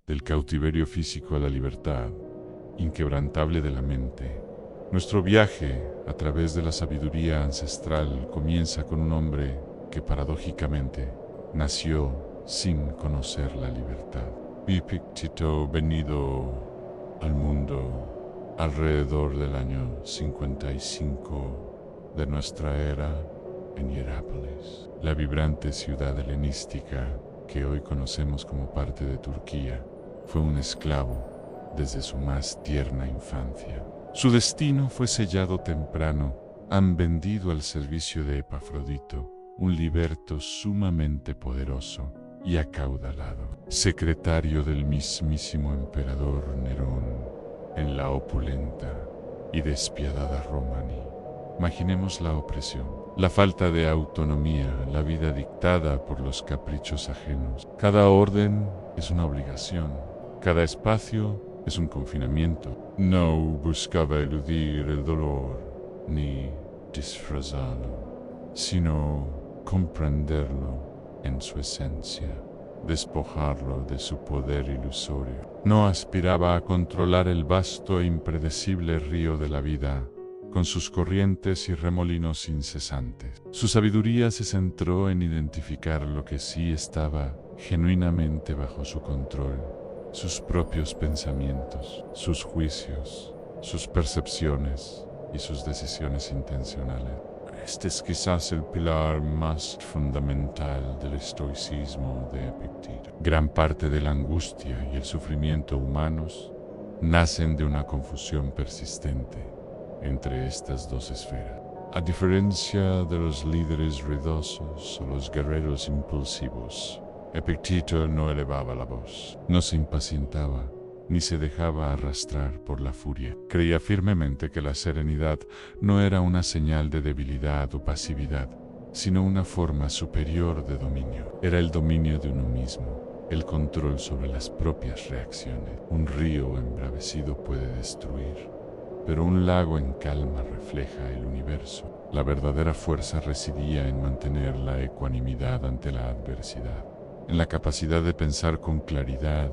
del cautiverio físico a la libertad, inquebrantable de la mente. Nuestro viaje a través de la sabiduría ancestral comienza con un hombre que paradójicamente nació sin conocer la libertad. Epicteto, venido al mundo alrededor del año 55 de nuestra era en Hierápolis, la vibrante ciudad helenística que hoy conocemos como parte de Turquía, fue un esclavo desde su más tierna infancia. Su destino fue sellado temprano. Han vendido al servicio de Epafrodito, un liberto sumamente poderoso y acaudalado, secretario del mismísimo emperador Nerón en la opulenta y despiadada Romani. Imaginemos la opresión, la falta de autonomía, la vida dictada por los caprichos ajenos. Cada orden es una obligación, cada espacio es un confinamiento. No buscaba eludir el dolor ni disfrazarlo, sino comprenderlo en su esencia, despojarlo de su poder ilusorio. No aspiraba a controlar el vasto e impredecible río de la vida, con sus corrientes y remolinos incesantes. Su sabiduría se centró en identificar lo que sí estaba genuinamente bajo su control: sus propios pensamientos, sus juicios, sus percepciones y sus decisiones intencionales. Este es quizás el pilar más fundamental del estoicismo de Epicteto. Gran parte de la angustia y el sufrimiento humanos nacen de una confusión persistente entre estas dos esferas. A diferencia de los líderes ruidosos o los guerreros impulsivos, Epicteto no elevaba la voz, no se impacientaba, ni se dejaba arrastrar por la furia. Creía firmemente que la serenidad no era una señal de debilidad o pasividad, sino una forma superior de dominio. Era el dominio de uno mismo, el control sobre las propias reacciones. Un río embravecido puede destruir, pero un lago en calma refleja el universo. La verdadera fuerza residía en mantener la ecuanimidad ante la adversidad, en la capacidad de pensar con claridad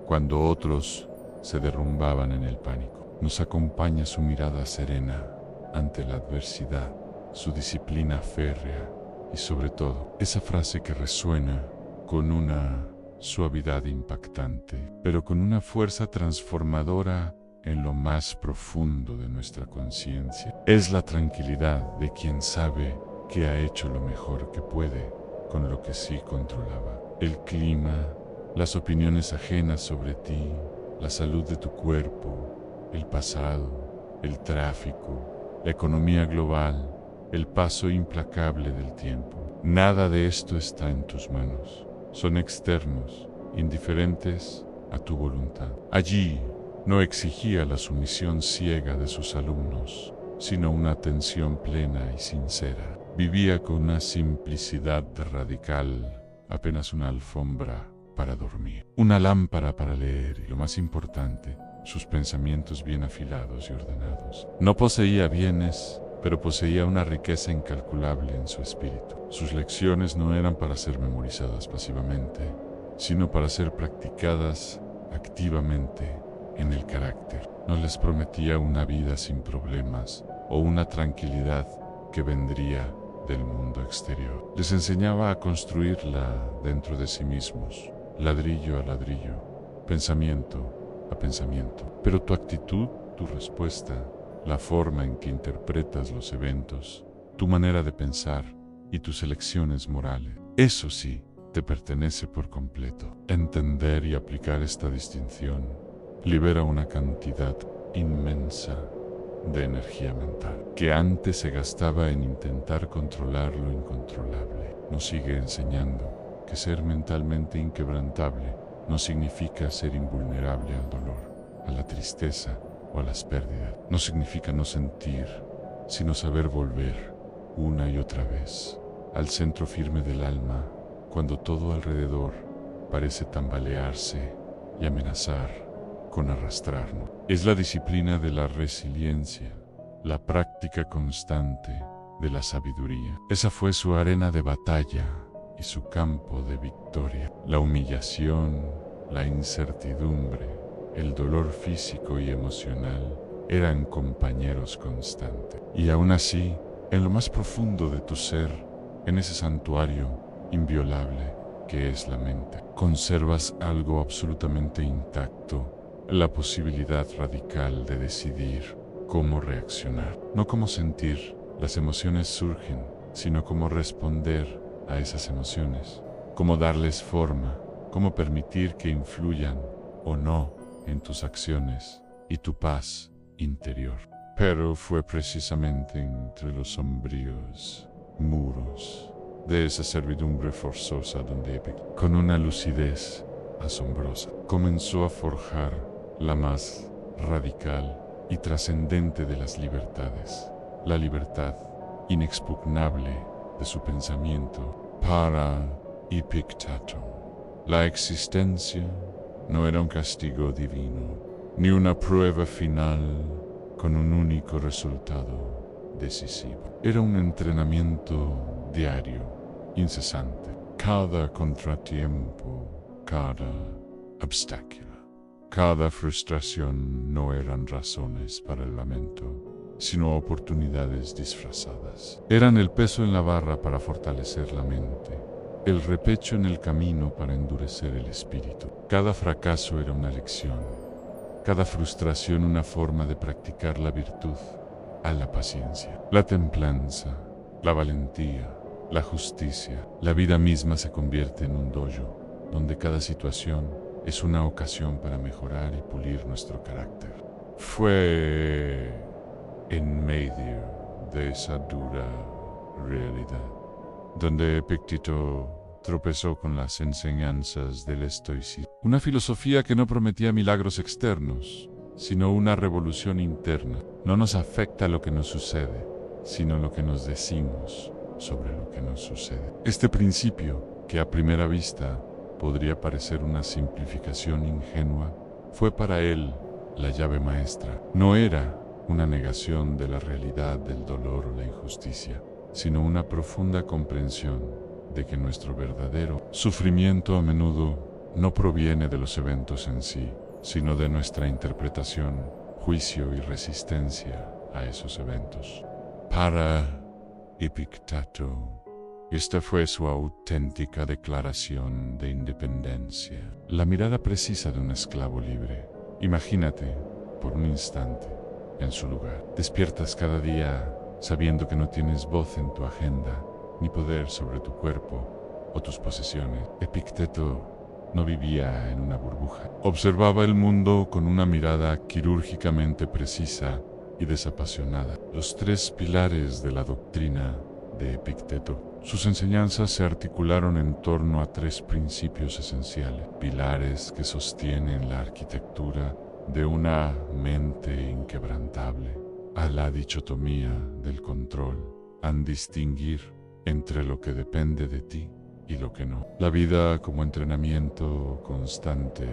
cuando otros se derrumbaban en el pánico. Nos acompaña su mirada serena ante la adversidad, su disciplina férrea y sobre todo esa frase que resuena con una suavidad impactante, pero con una fuerza transformadora en lo más profundo de nuestra conciencia. Es la tranquilidad de quien sabe que ha hecho lo mejor que puede con lo que sí controlaba. El clima, las opiniones ajenas sobre ti, la salud de tu cuerpo, el pasado, el tráfico, la economía global, el paso implacable del tiempo. Nada de esto está en tus manos. Son externos, indiferentes a tu voluntad. Allí no exigía la sumisión ciega de sus alumnos, sino una atención plena y sincera. Vivía con una simplicidad radical, apenas una alfombra para dormir, una lámpara para leer y, lo más importante, sus pensamientos bien afilados y ordenados. No poseía bienes, pero poseía una riqueza incalculable en su espíritu. Sus lecciones no eran para ser memorizadas pasivamente, sino para ser practicadas activamente en el carácter. No les prometía una vida sin problemas o una tranquilidad que vendría del mundo exterior. Les enseñaba a construirla dentro de sí mismos, ladrillo a ladrillo, pensamiento a pensamiento. Pero tu actitud, tu respuesta, la forma en que interpretas los eventos, tu manera de pensar y tus elecciones morales, eso sí, te pertenece por completo. Entender y aplicar esta distinción libera una cantidad inmensa de energía mental, que antes se gastaba en intentar controlar lo incontrolable. Nos sigue enseñando que ser mentalmente inquebrantable no significa ser invulnerable al dolor, a la tristeza o a las pérdidas. No significa no sentir, sino saber volver una y otra vez al centro firme del alma cuando todo alrededor parece tambalearse y amenazar con arrastrarnos. Es la disciplina de la resiliencia, la práctica constante de la sabiduría. Esa fue su arena de batalla y su campo de victoria. La humillación, la incertidumbre, el dolor físico y emocional eran compañeros constantes. Y aún así, en lo más profundo de tu ser, en ese santuario inviolable que es la mente, conservas algo absolutamente intacto, la posibilidad radical de decidir cómo reaccionar, no cómo sentir. Las emociones surgen, sino cómo responder a esas emociones, cómo darles forma, cómo permitir que influyan o no en tus acciones y tu paz interior. Pero fue precisamente entre los sombríos muros de esa servidumbre forzosa donde Epic, con una lucidez asombrosa, comenzó a forjar la más radical y trascendente de las libertades, la libertad inexpugnable de su pensamiento. Para Epicteto, la existencia no era un castigo divino, ni una prueba final con un único resultado decisivo. Era un entrenamiento diario, incesante. Cada contratiempo, cada obstáculo, cada frustración no eran razones para el lamento, sino oportunidades disfrazadas. Eran el peso en la barra para fortalecer la mente, el repecho en el camino para endurecer el espíritu. Cada fracaso era una lección, cada frustración una forma de practicar la virtud a la paciencia, la templanza, la valentía, la justicia. La vida misma se convierte en un dojo, donde cada situación es una ocasión para mejorar y pulir nuestro carácter. Fue en medio de esa dura realidad donde Epicteto tropezó con las enseñanzas del estoicismo, una filosofía que no prometía milagros externos, sino una revolución interna. No nos afecta lo que nos sucede, sino lo que nos decimos sobre lo que nos sucede. Este principio, que a primera vista podría parecer una simplificación ingenua, fue para él la llave maestra. No era una negación de la realidad del dolor o la injusticia, sino una profunda comprensión de que nuestro verdadero sufrimiento a menudo no proviene de los eventos en sí, sino de nuestra interpretación, juicio y resistencia a esos eventos. Para Epicteto, esta fue su auténtica declaración de independencia, la mirada precisa de un esclavo libre. Imagínate, por un instante, en su lugar. Despiertas cada día sabiendo que no tienes voz en tu agenda, ni poder sobre tu cuerpo o tus posesiones. Epicteto no vivía en una burbuja. Observaba el mundo con una mirada quirúrgicamente precisa y desapasionada. Los tres pilares de la doctrina de Epicteto. Sus enseñanzas se articularon en torno a tres principios esenciales, pilares que sostienen la arquitectura de una mente inquebrantable, a la dicotomía del control, a distinguir entre lo que depende de ti y lo que no. La vida como entrenamiento constante,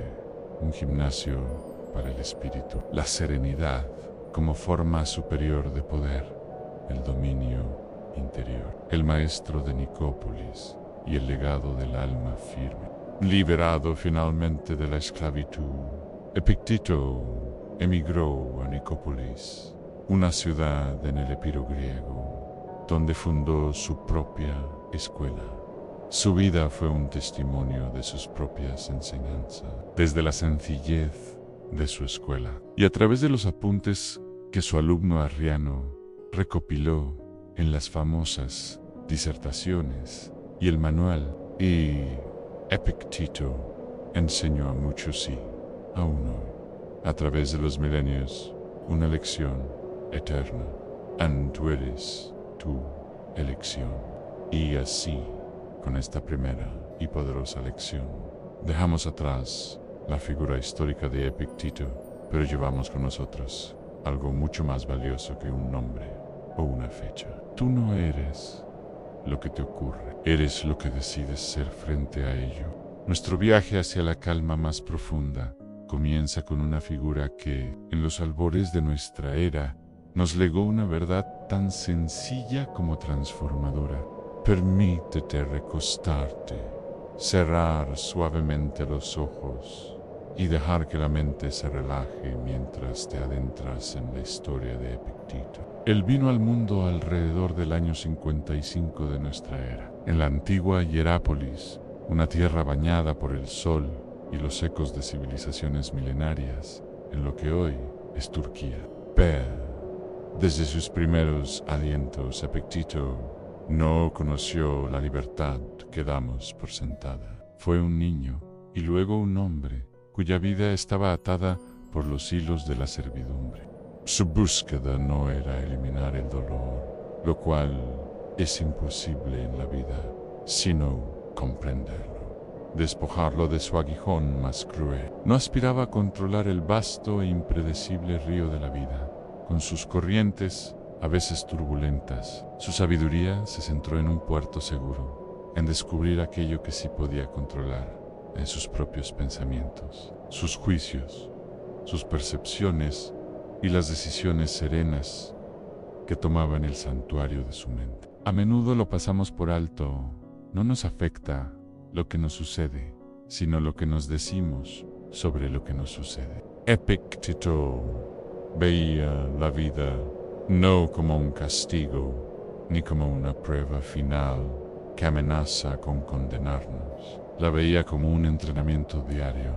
un gimnasio para el espíritu. La serenidad como forma superior de poder, el dominio interior. El maestro de Nicópolis y el legado del alma firme. Liberado finalmente de la esclavitud, Epicteto emigró a Nicópolis, una ciudad en el Epiro griego, donde fundó su propia escuela. Su vida fue un testimonio de sus propias enseñanzas, desde la sencillez de su escuela y a través de los apuntes que su alumno Arriano recopiló en las famosas disertaciones y el manual. Y Epicteto enseñó a muchos, sí, aún hoy, a través de los milenios, una lección eterna. Tú eres tu elección. Y así, con esta primera y poderosa lección, dejamos atrás la figura histórica de Epicteto, pero llevamos con nosotros algo mucho más valioso que un nombre o una fecha. Tú no eres lo que te ocurre, eres lo que decides ser frente a ello. Nuestro viaje hacia la calma más profunda comienza con una figura que, en los albores de nuestra era, nos legó una verdad tan sencilla como transformadora. Permítete recostarte cerrar suavemente los ojos y dejar que la mente se relaje mientras te adentras en la historia de Epicteto. Él vino al mundo alrededor del año 55 de nuestra era, en la antigua Hierápolis, una tierra bañada por el sol y los ecos de civilizaciones milenarias, en lo que hoy es Turquía. Pero, desde sus primeros alientos, Epicteto no conoció la libertad que damos por sentada. Fue un niño y luego un hombre cuya vida estaba atada por los hilos de la servidumbre. Su búsqueda no era eliminar el dolor, lo cual es imposible en la vida, sino comprenderlo, despojarlo de su aguijón más cruel. No aspiraba a controlar el vasto e impredecible río de la vida, con sus corrientes a veces turbulentas. Su sabiduría se centró en un puerto seguro, en descubrir aquello que sí podía controlar, en sus propios pensamientos, sus juicios, sus percepciones y las decisiones serenas que tomaba en el santuario de su mente. A menudo lo pasamos por alto. No nos afecta lo que nos sucede, sino lo que nos decimos sobre lo que nos sucede. Epicteto veía la vida no como un castigo, ni como una prueba final que amenaza con condenarnos. La veía como un entrenamiento diario,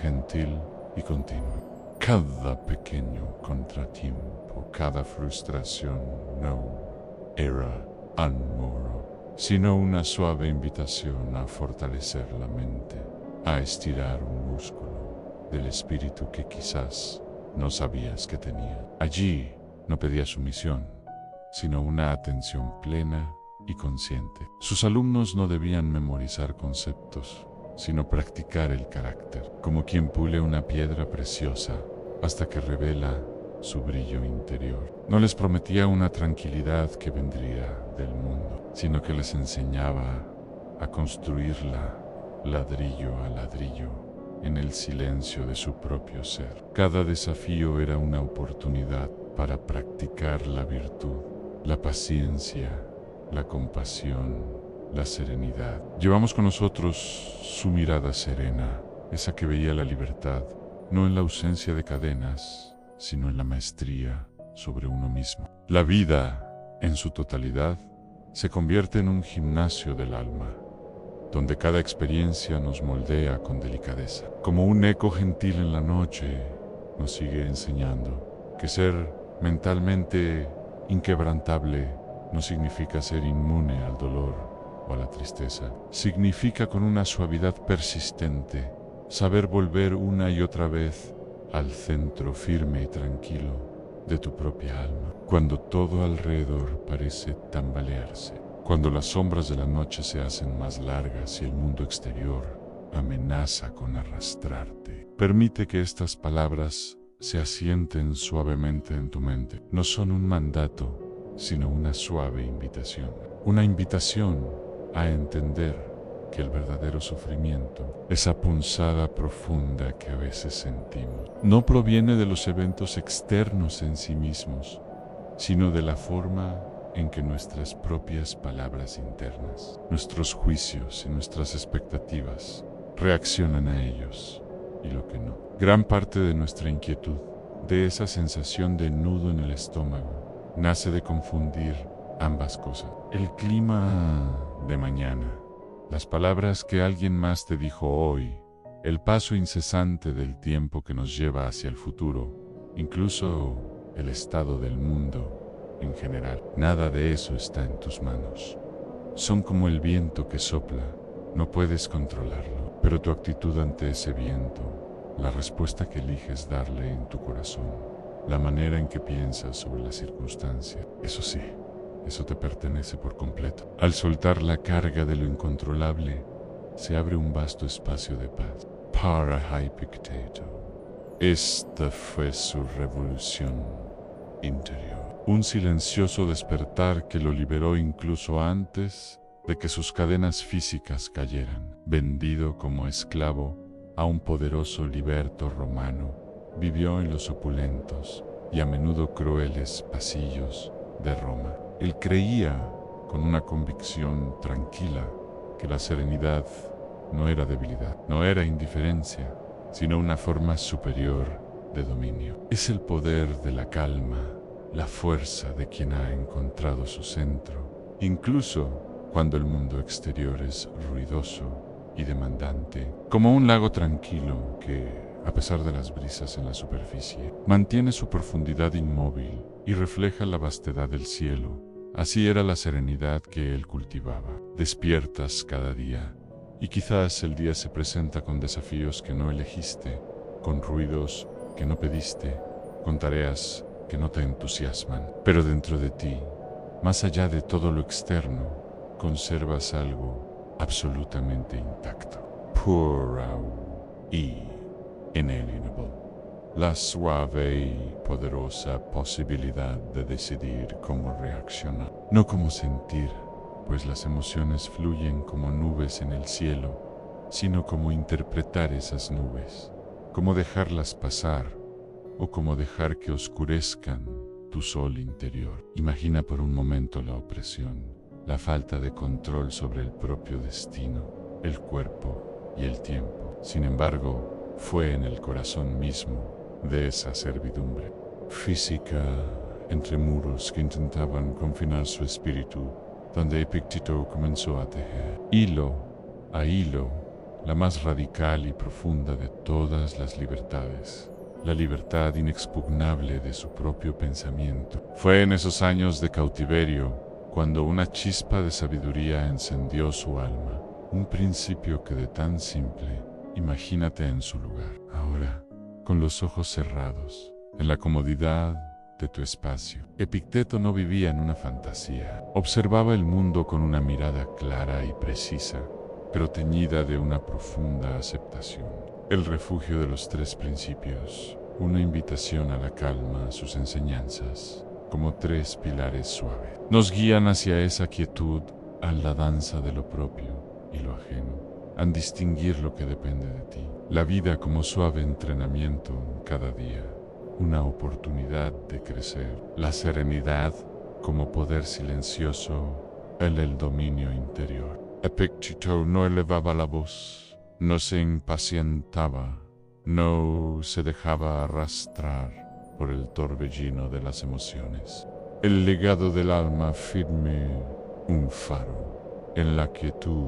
gentil y continuo. Cada pequeño contratiempo, cada frustración no era un muro, sino una suave invitación a fortalecer la mente, a estirar un músculo del espíritu que quizás no sabías que tenía. Allí no pedía sumisión, sino una atención plena y consciente. Sus alumnos no debían memorizar conceptos, sino practicar el carácter, como quien pule una piedra preciosa hasta que revela su brillo interior. No les prometía una tranquilidad que vendría del mundo, sino que les enseñaba a construirla ladrillo a ladrillo en el silencio de su propio ser. Cada desafío era una oportunidad para practicar la virtud, la paciencia, la compasión, la serenidad. Llevamos con nosotros su mirada serena, esa que veía la libertad, no en la ausencia de cadenas, sino en la maestría sobre uno mismo. La vida, en su totalidad, se convierte en un gimnasio del alma, donde cada experiencia nos moldea con delicadeza. Como un eco gentil en la noche, nos sigue enseñando que ser mentalmente inquebrantable no significa ser inmune al dolor o a la tristeza. Significa con una suavidad persistente saber volver una y otra vez al centro firme y tranquilo de tu propia alma. Cuando todo alrededor parece tambalearse, cuando las sombras de la noche se hacen más largas y el mundo exterior amenaza con arrastrarte, permite que estas palabras se asienten suavemente en tu mente. No son un mandato, sino una suave invitación. Una invitación a entender que el verdadero sufrimiento, esa punzada profunda que a veces sentimos, no proviene de los eventos externos en sí mismos, sino de la forma en que nuestras propias palabras internas, nuestros juicios y nuestras expectativas reaccionan a ellos y lo que no. Gran parte de nuestra inquietud, de esa sensación de nudo en el estómago, nace de confundir ambas cosas. El clima de mañana, las palabras que alguien más te dijo hoy, el paso incesante del tiempo que nos lleva hacia el futuro, incluso el estado del mundo en general. Nada de eso está en tus manos. Son como el viento que sopla, no puedes controlarlo, pero tu actitud ante ese viento, la respuesta que eliges darle en tu corazón, la manera en que piensas sobre la circunstancia, eso sí, eso te pertenece por completo. Al soltar la carga de lo incontrolable, se abre un vasto espacio de paz. Para Epicteto, esta fue su revolución interior. Un silencioso despertar que lo liberó incluso antes de que sus cadenas físicas cayeran. Vendido como esclavo a un poderoso liberto romano, vivió en los opulentos y a menudo crueles pasillos de Roma. Él creía, con una convicción tranquila, que la serenidad no era debilidad, no era indiferencia, sino una forma superior de dominio. Es el poder de la calma, la fuerza de quien ha encontrado su centro, incluso cuando el mundo exterior es ruidoso y demandante, como un lago tranquilo que, a pesar de las brisas en la superficie, mantiene su profundidad inmóvil y refleja la vastedad del cielo. Así era la serenidad que él cultivaba. Despiertas cada día, y quizás el día se presenta con desafíos que no elegiste, con ruidos que no pediste, con tareas que no te entusiasman. Pero dentro de ti, más allá de todo lo externo, conservas algo absolutamente intacto. Puro y inalienable. La suave y poderosa posibilidad de decidir cómo reaccionar, no cómo sentir, pues las emociones fluyen como nubes en el cielo, sino cómo interpretar esas nubes, cómo dejarlas pasar o cómo dejar que oscurezcan tu sol interior. Imagina por un momento la opresión, la falta de control sobre el propio destino, el cuerpo y el tiempo. Sin embargo, fue en el corazón mismo de esa servidumbre física entre muros que intentaban confinar su espíritu, donde Epicteto comenzó a tejer, hilo a hilo, la más radical y profunda de todas las libertades, la libertad inexpugnable de su propio pensamiento. Fue en esos años de cautiverio cuando una chispa de sabiduría encendió su alma, un principio que de tan simple, imagínate en su lugar, ahora, con los ojos cerrados, en la comodidad de tu espacio. Epicteto no vivía en una fantasía. Observaba el mundo con una mirada clara y precisa, pero teñida de una profunda aceptación. El refugio de los tres principios, una invitación a la calma, sus enseñanzas, como tres pilares suaves, nos guían hacia esa quietud, a la danza de lo propio y lo ajeno, a distinguir lo que depende de ti. La vida como suave entrenamiento cada día, una oportunidad de crecer. La serenidad como poder silencioso en el dominio interior. Epicteto no elevaba la voz, no se impacientaba, no se dejaba arrastrar por el torbellino de las emociones. El legado del alma firme, un faro, en la quietud,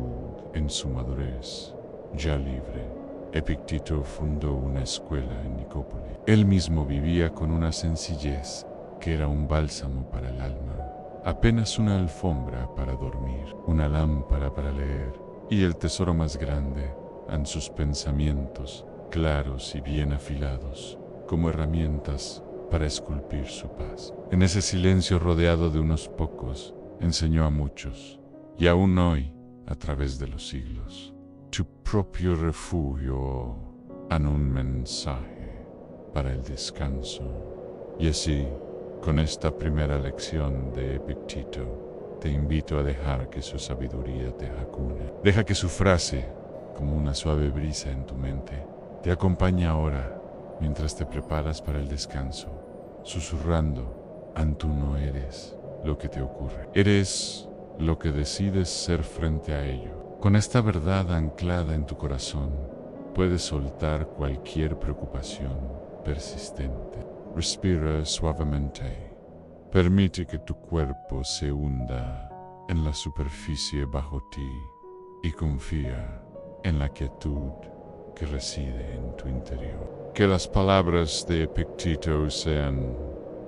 en su madurez, ya libre. Epicteto fundó una escuela en Nicópolis. Él mismo vivía con una sencillez que era un bálsamo para el alma, apenas una alfombra para dormir, una lámpara para leer, y el tesoro más grande en sus pensamientos, claros y bien afilados, como herramientas para esculpir su paz. En ese silencio rodeado de unos pocos, enseñó a muchos, y aún hoy, a través de los siglos, tu propio refugio en un mensaje para el descanso. Y así, con esta primera lección de Epicteto, te invito a dejar que su sabiduría te acune. Deja que su frase, como una suave brisa en tu mente, te acompañe ahora mientras te preparas para el descanso, susurrando: tú no eres lo que te ocurre, eres lo que decides ser frente a ello. Con esta verdad anclada en tu corazón, puedes soltar cualquier preocupación persistente. Respira suavemente. Permite que tu cuerpo se hunda en la superficie bajo ti y confía en la quietud que reside en tu interior. Que las palabras de Epicteto sean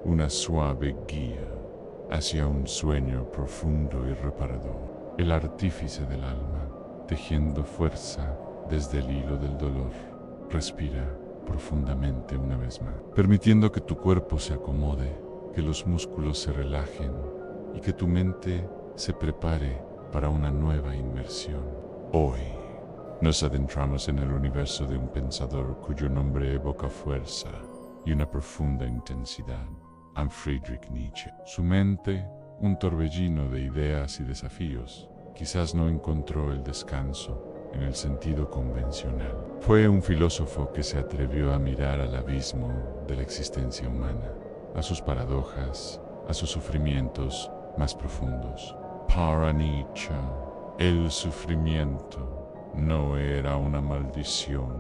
una suave guía hacia un sueño profundo y reparador. El artífice del alma, tejiendo fuerza desde el hilo del dolor. Respira profundamente una vez más, permitiendo que tu cuerpo se acomode, que los músculos se relajen y que tu mente se prepare para una nueva inmersión. Hoy nos adentramos en el universo de un pensador cuyo nombre evoca fuerza y una profunda intensidad, a Friedrich Nietzsche. Su mente, un torbellino de ideas y desafíos, quizás no encontró el descanso en el sentido convencional. Fue un filósofo que se atrevió a mirar al abismo de la existencia humana, a sus paradojas, a sus sufrimientos más profundos. Para Nietzsche, el sufrimiento no era una maldición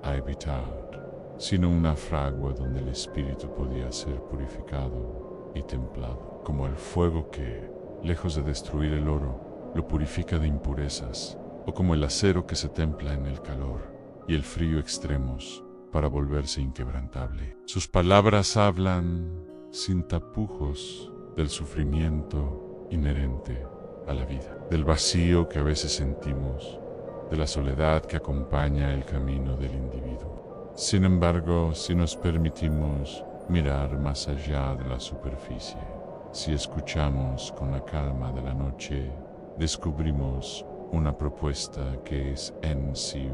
a evitar, sino una fragua donde el espíritu podía ser purificado y templado, como el fuego que, lejos de destruir el oro, lo purifica de impurezas, o como el acero que se templa en el calor y el frío extremos para volverse inquebrantable. Sus palabras hablan sin tapujos del sufrimiento inherente a la vida, del vacío que a veces sentimos, de la soledad que acompaña el camino del individuo. Sin embargo, si nos permitimos mirar más allá de la superficie, si escuchamos con la calma de la noche, descubrimos una propuesta que es en sí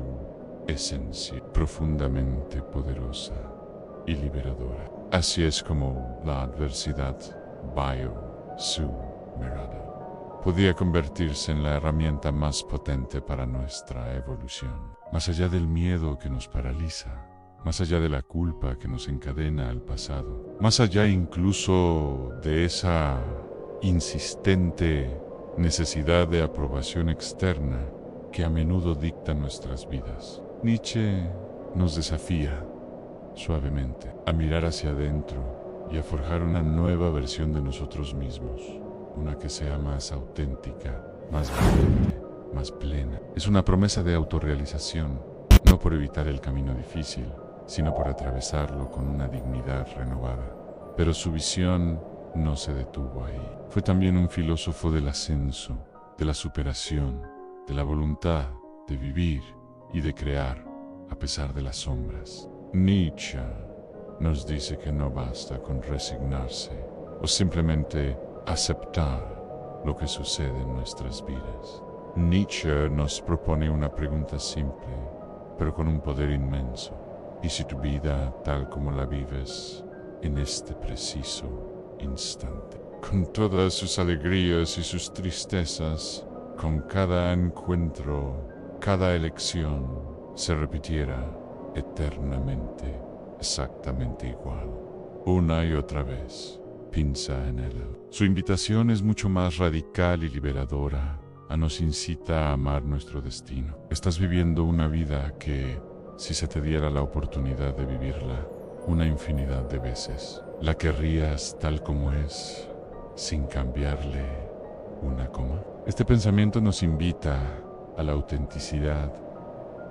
esencia profundamente poderosa y liberadora. Así es como la adversidad bio-su-mirada podía convertirse en la herramienta más potente para nuestra evolución. Más allá del miedo que nos paraliza, más allá de la culpa que nos encadena al pasado, más allá incluso de esa insistente necesidad de aprobación externa que a menudo dicta nuestras vidas. Nietzsche nos desafía suavemente a mirar hacia adentro y a forjar una nueva versión de nosotros mismos, una que sea más auténtica, más valiente, más plena. Es una promesa de autorrealización, no por evitar el camino difícil, sino por atravesarlo con una dignidad renovada. Pero su visión no se detuvo ahí. Fue también un filósofo del ascenso, de la superación, de la voluntad de vivir y de crear a pesar de las sombras. Nietzsche nos dice que no basta con resignarse o simplemente aceptar lo que sucede en nuestras vidas. Nietzsche nos propone una pregunta simple, pero con un poder inmenso. ¿Y si tu vida, tal como la vives en este preciso instante, con todas sus alegrías y sus tristezas, con cada encuentro, cada elección, se repitiera eternamente, exactamente igual, una y otra vez? Piensa en él. Su invitación es mucho más radical y liberadora. Nos incita a amar nuestro destino. Estás viviendo una vida que, si se te diera la oportunidad de vivirla una infinidad de veces, la querrías tal como es, sin cambiarle una coma. Este pensamiento nos invita a la autenticidad,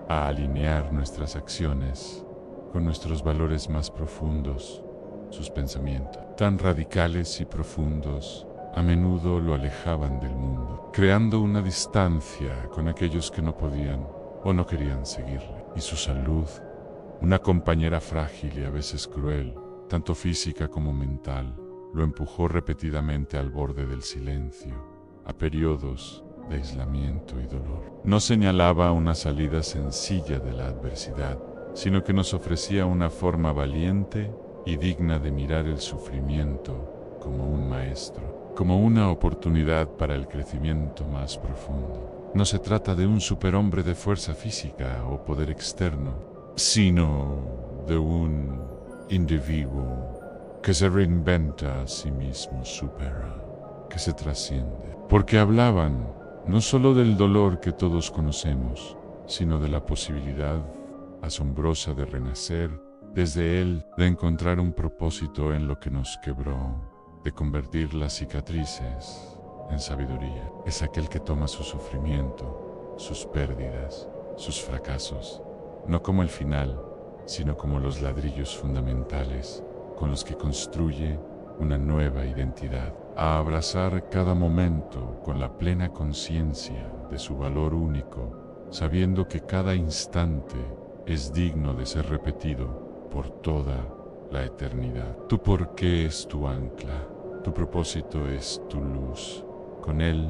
a alinear nuestras acciones con nuestros valores más profundos. Sus pensamientos, tan radicales y profundos, a menudo lo alejaban del mundo, creando una distancia con aquellos que no podían o no querían seguirle. Y su salud, una compañera frágil y a veces cruel, tanto física como mental, lo empujó repetidamente al borde del silencio, a periodos de aislamiento y dolor. No señalaba una salida sencilla de la adversidad, sino que nos ofrecía una forma valiente y digna de mirar el sufrimiento como un maestro, como una oportunidad para el crecimiento más profundo. No se trata de un superhombre de fuerza física o poder externo, sino de un individuo que se reinventa a sí mismo, supera, que se trasciende. Porque hablaban no solo del dolor que todos conocemos, sino de la posibilidad asombrosa de renacer desde él, de encontrar un propósito en lo que nos quebró, de convertir las cicatrices en sabiduría. Es aquel que toma su sufrimiento, sus pérdidas, sus fracasos, no como el final, sino como los ladrillos fundamentales con los que construye una nueva identidad, a abrazar cada momento con la plena conciencia de su valor único, sabiendo que cada instante es digno de ser repetido por toda la eternidad. Tu porqué es tu ancla, tu propósito es tu luz. Con él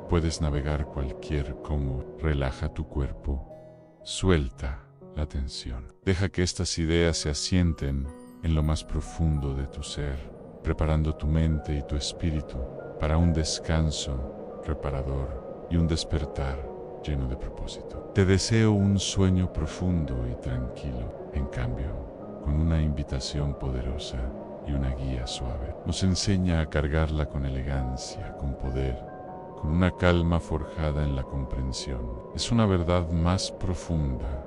puedes navegar cualquier cómo. Relaja tu cuerpo, suelta la tensión. Deja que estas ideas se asienten en lo más profundo de tu ser, preparando tu mente y tu espíritu para un descanso reparador y un despertar lleno de propósito. Te deseo un sueño profundo y tranquilo. En cambio, con una invitación poderosa y una guía suave. Nos enseña a cargarla con elegancia, con poder, con con una calma forjada en la comprensión. Es una verdad más profunda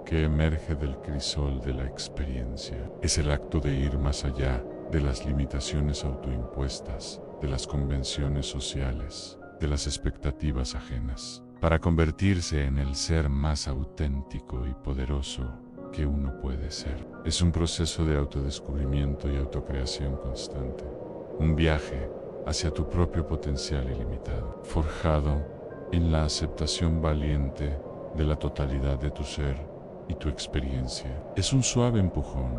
que emerge del crisol de la experiencia. Es el acto de ir más allá de las limitaciones autoimpuestas, de las convenciones sociales, de las expectativas ajenas, para convertirse en el ser más auténtico y poderoso que uno puede ser. Es un proceso de autodescubrimiento y autocreación constante, un viaje hacia tu propio potencial ilimitado, forjado en la aceptación valiente de la totalidad de tu ser y tu experiencia. Es un suave empujón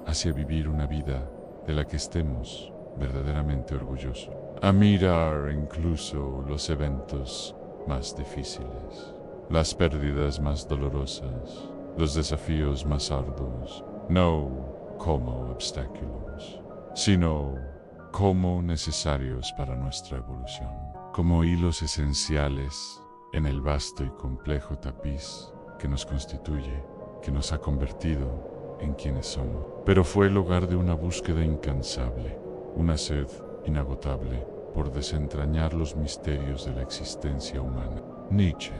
hacia vivir una vida de la que estemos verdaderamente orgullosos, a mirar incluso los eventos más difíciles, las pérdidas más dolorosas, los desafíos más arduos, no como obstáculos, sino como necesarios para nuestra evolución, como hilos esenciales en el vasto y complejo tapiz que nos constituye, que nos ha convertido en quienes somos. Pero fue el hogar de una búsqueda incansable, una sed inagotable por desentrañar los misterios de la existencia humana. Nietzsche,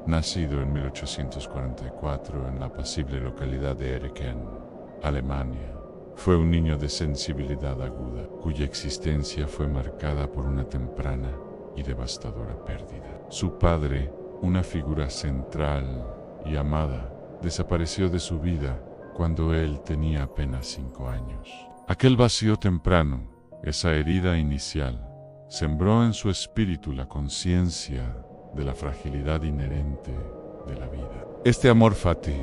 nacido en 1844 en la apacible localidad de Ereken, Alemania, fue un niño de sensibilidad aguda, cuya existencia fue marcada por una temprana y devastadora pérdida. Su padre, una figura central y amada, desapareció de su vida cuando él tenía apenas 5 años. Aquel vacío temprano, esa herida inicial, sembró en su espíritu la conciencia de la fragilidad inherente de la vida. Este amor fati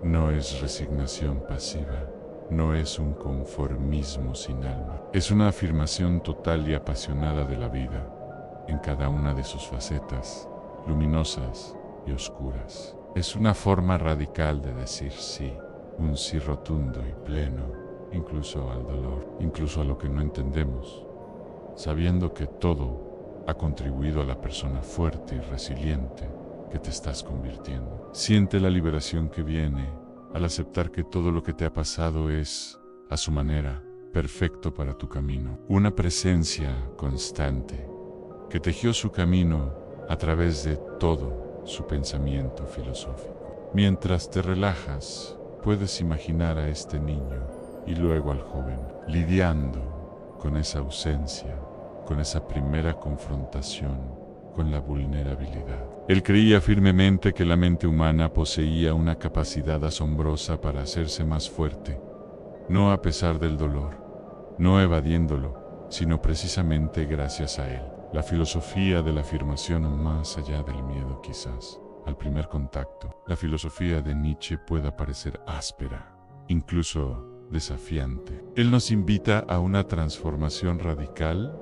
no es resignación pasiva, no es un conformismo sin alma. Es una afirmación total y apasionada de la vida, en cada una de sus facetas, luminosas y oscuras. Es una forma radical de decir sí, un sí rotundo y pleno, incluso al dolor, incluso a lo que no entendemos, sabiendo que todo ha contribuido a la persona fuerte y resiliente que te estás convirtiendo. Siente la liberación que viene al aceptar que todo lo que te ha pasado es, a su manera, perfecto para tu camino. Una presencia constante que tejió su camino a través de todo su pensamiento filosófico. Mientras te relajas, puedes imaginar a este niño y luego al joven lidiando con esa ausencia, con esa primera confrontación con la vulnerabilidad. Él creía firmemente que la mente humana poseía una capacidad asombrosa para hacerse más fuerte, no a pesar del dolor, no evadiéndolo, sino precisamente gracias a él. La filosofía de la afirmación más allá del miedo, quizás, al primer contacto. La filosofía de Nietzsche puede parecer áspera, incluso desafiante. Él nos invita a una transformación radical,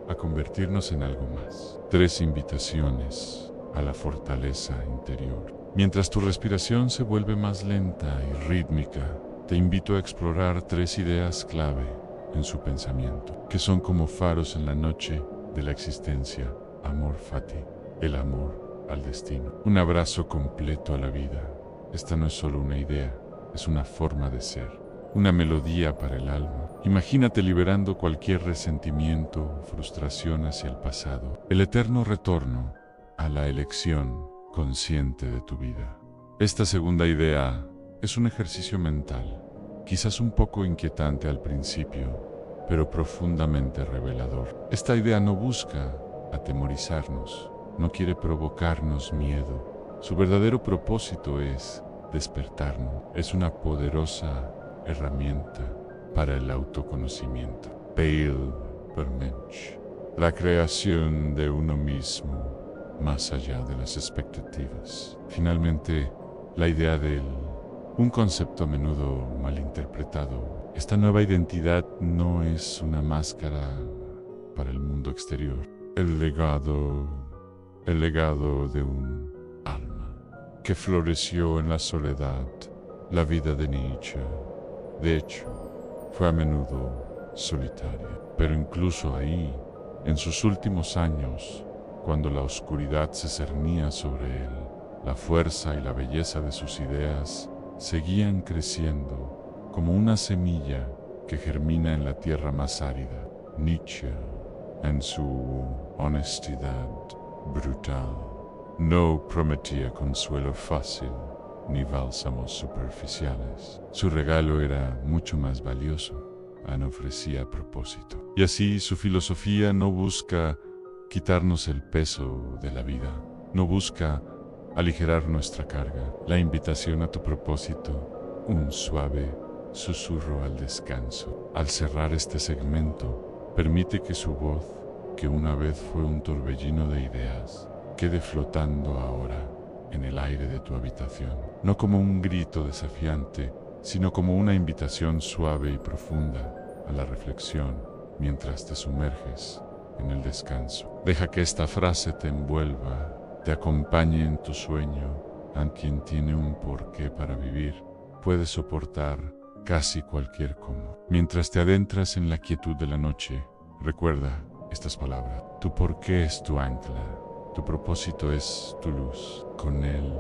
a convertirnos en algo más. 3 invitaciones a la fortaleza interior. Mientras tu respiración se vuelve más lenta y rítmica, te invito a explorar 3 ideas clave en su pensamiento, que son como faros en la noche de la existencia. Amor fati, el amor al destino. Un abrazo completo a la vida. Esta no es solo una idea, es una forma de ser. Una melodía para el alma. Imagínate liberando cualquier resentimiento, frustración hacia el pasado. El eterno retorno a la elección consciente de tu vida. Esta segunda idea es un ejercicio mental, quizás un poco inquietante al principio, pero profundamente revelador. Esta idea no busca atemorizarnos, no quiere provocarnos miedo. Su verdadero propósito es despertarnos. Es una poderosa herramienta para el autoconocimiento. Mensch, la creación de uno mismo más allá de las expectativas. Finalmente, la idea del un concepto a menudo malinterpretado. Esta nueva identidad no es una máscara para el mundo exterior. El legado de un alma que floreció en la soledad. La vida de Nietzsche, de hecho, fue a menudo solitaria. Pero incluso ahí, en sus últimos años, cuando la oscuridad se cernía sobre él, la fuerza y la belleza de sus ideas seguían creciendo como una semilla que germina en la tierra más árida. Nietzsche en su honestidad brutal. No prometía consuelo fácil ni bálsamos superficiales. Su regalo era mucho más valioso. Ofrecía propósito. Y así su filosofía no busca quitarnos el peso de la vida, no busca aligerar nuestra carga. La invitación a tu propósito, un suave susurro al descanso. Al cerrar este segmento, permite que su voz, que una vez fue un torbellino de ideas, quede flotando ahora en el aire de tu habitación, no como un grito desafiante, sino como una invitación suave y profunda a la reflexión mientras te sumerges en el descanso. Deja que esta frase te envuelva, te acompañe en tu sueño. A quien tiene un porqué para vivir puede soportar casi cualquier cómo. Mientras te adentras en la quietud de la noche, recuerda estas palabras. Tu porqué es tu ancla, tu propósito es tu luz. Con él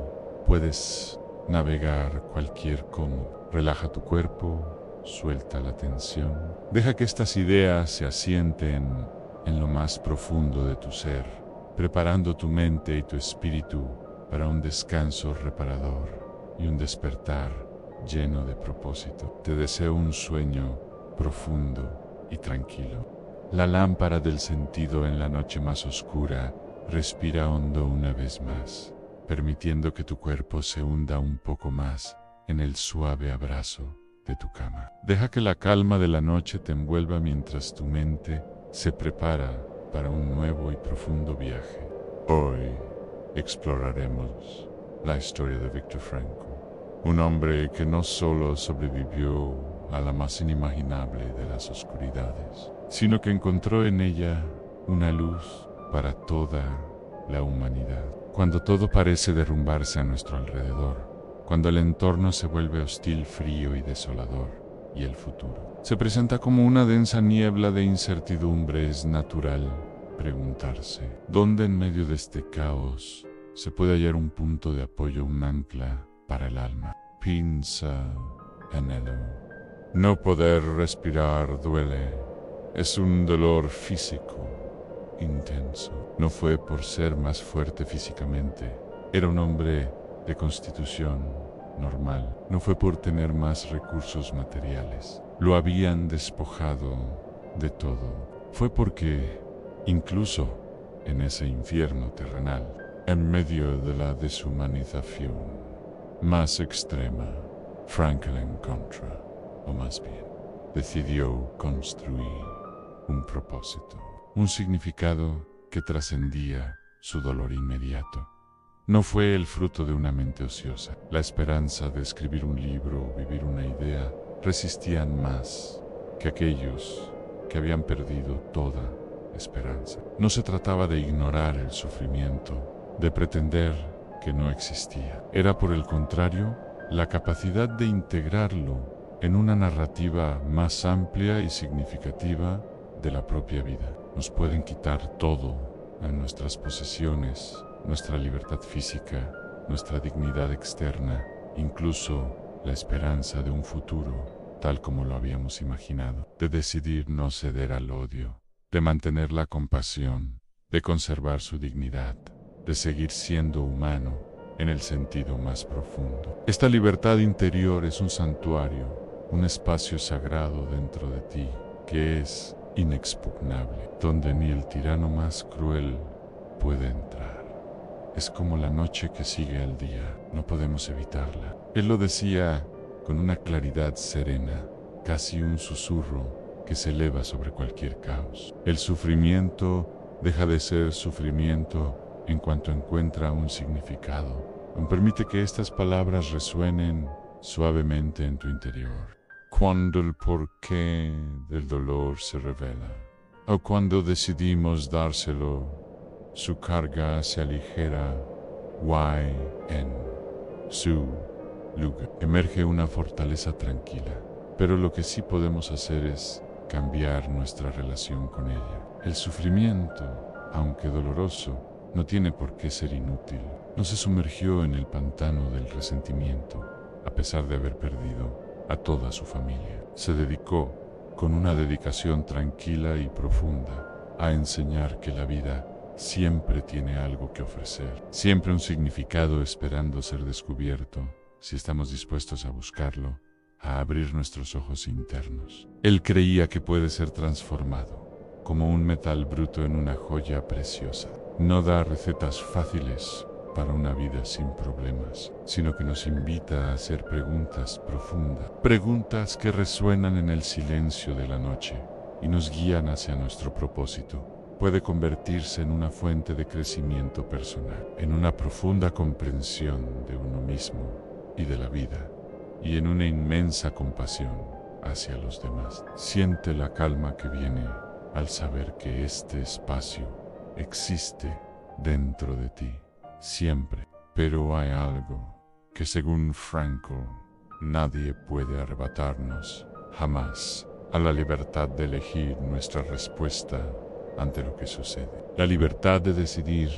puedes navegar cualquier cómo. Relaja tu cuerpo, suelta la tensión. Deja que estas ideas se asienten en lo más profundo de tu ser, preparando tu mente y tu espíritu para un descanso reparador y un despertar lleno de propósito. Te deseo un sueño profundo y tranquilo. La lámpara del sentido en la noche más oscura respira hondo una vez más, permitiendo que tu cuerpo se hunda un poco más en el suave abrazo de tu cama. Deja que la calma de la noche te envuelva mientras tu mente se prepara para un nuevo y profundo viaje. Hoy exploraremos la historia de Viktor Frankl, un hombre que no solo sobrevivió a la más inimaginable de las oscuridades, sino que encontró en ella una luz para toda la humanidad. Cuando todo parece derrumbarse a nuestro alrededor, cuando el entorno se vuelve hostil, frío y desolador, y el futuro se presenta como una densa niebla de incertidumbre, es natural preguntarse, ¿dónde en medio de este caos se puede hallar un punto de apoyo, un ancla para el alma? Piensa en ello. No poder respirar duele, es un dolor físico intenso. No fue por ser más fuerte físicamente, era un hombre de constitución normal. No fue por tener más recursos materiales, lo habían despojado de todo. Fue porque, incluso en ese infierno terrenal, en medio de la deshumanización más extrema, Frankl encontró, o más bien, decidió construir un propósito, un significado que trascendía su dolor inmediato. No fue el fruto de una mente ociosa. La esperanza de escribir un libro o vivir una idea resistían más que aquellos que habían perdido toda esperanza. No se trataba de ignorar el sufrimiento, de pretender que no existía. Era, por el contrario, la capacidad de integrarlo en una narrativa más amplia y significativa de la propia vida. Nos pueden quitar todo, a nuestras posesiones, nuestra libertad física, nuestra dignidad externa, incluso la esperanza de un futuro, tal como lo habíamos imaginado, de decidir no ceder al odio, de mantener la compasión, de conservar su dignidad, de seguir siendo humano en el sentido más profundo. Esta libertad interior es un santuario, un espacio sagrado dentro de ti, que es inexpugnable, donde ni el tirano más cruel puede entrar. Es como la noche que sigue al día, no podemos evitarla. Él lo decía con una claridad serena, casi un susurro que se eleva sobre cualquier caos. El sufrimiento deja de ser sufrimiento en cuanto encuentra un significado. Permite que estas palabras resuenen suavemente en tu interior. Cuando el porqué del dolor se revela, o cuando decidimos dárselo, su carga se aligera. En su lugar emerge una fortaleza tranquila, pero lo que sí podemos hacer es cambiar nuestra relación con ella. El sufrimiento, aunque doloroso, no tiene por qué ser inútil. No se sumergió en el pantano del resentimiento, a pesar de haber perdido a toda su familia. Se dedicó, con una dedicación tranquila y profunda, a enseñar que la vida siempre tiene algo que ofrecer, siempre un significado esperando ser descubierto, si estamos dispuestos a buscarlo, a abrir nuestros ojos internos. Él creía que puede ser transformado, como un metal bruto en una joya preciosa. No da recetas fáciles para una vida sin problemas, sino que nos invita a hacer preguntas profundas, preguntas que resuenan en el silencio de la noche y nos guían hacia nuestro propósito. Puede convertirse en una fuente de crecimiento personal, en una profunda comprensión de uno mismo y de la vida, y en una inmensa compasión hacia los demás. Siente la calma que viene al saber que este espacio existe dentro de ti, siempre. Pero hay algo que, según Frankl, nadie puede arrebatarnos, jamás, a la libertad de elegir nuestra respuesta ante lo que sucede. La libertad de decidir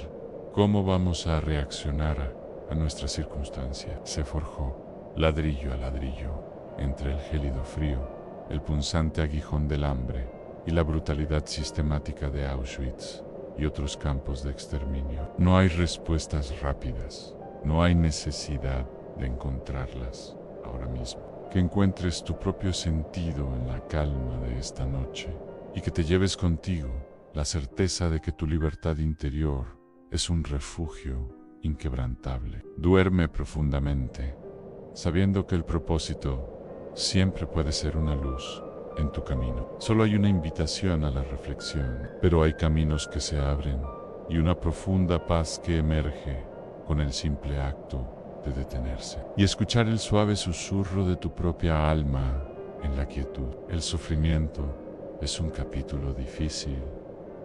cómo vamos a reaccionar a nuestra circunstancia se forjó ladrillo a ladrillo entre el gélido frío, el punzante aguijón del hambre y la brutalidad sistemática de Auschwitz y otros campos de exterminio. No hay respuestas rápidas, no hay necesidad de encontrarlas ahora mismo. Que encuentres tu propio sentido en la calma de esta noche y que te lleves contigo la certeza de que tu libertad interior es un refugio inquebrantable. Duerme profundamente, sabiendo que el propósito siempre puede ser una luz en tu camino. Solo hay una invitación a la reflexión, pero hay caminos que se abren y una profunda paz que emerge con el simple acto de detenerse y escuchar el suave susurro de tu propia alma en la quietud. El sufrimiento es un capítulo difícil,